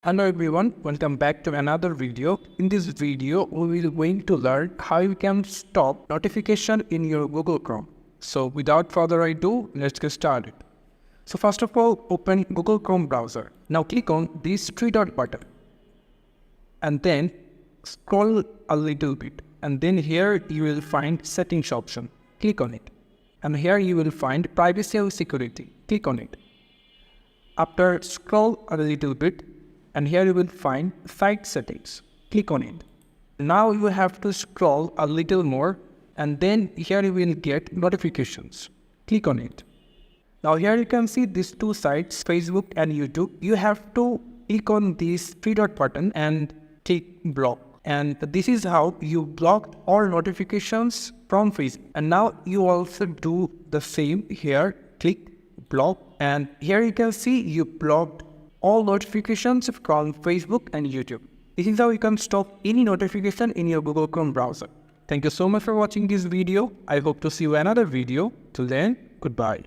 Hello everyone, welcome back to another video. In this video, we will going to learn how you can stop notification in your Google Chrome. So without further ado, let's get started. So first of all, open Google Chrome browser. Now click on this three dot button and then scroll a little bit. And then here you will find settings option. Click on it. And here you will find privacy and security. Click on it. After scroll a little bit, and here you will find site settings. Click on it. Now you have to scroll a little more and then here you will get notifications. Click on it. Now here you can see these two sites, Facebook and YouTube. You have to click on this three dot button and click block. And this is how you block all notifications from Facebook. And now you also do the same here. Click block and here you can see you blocked all notifications from Facebook and YouTube. This is how you can stop any notification in your Google Chrome browser. Thank you so much for watching this video. I hope to see you in another video. Till then, goodbye.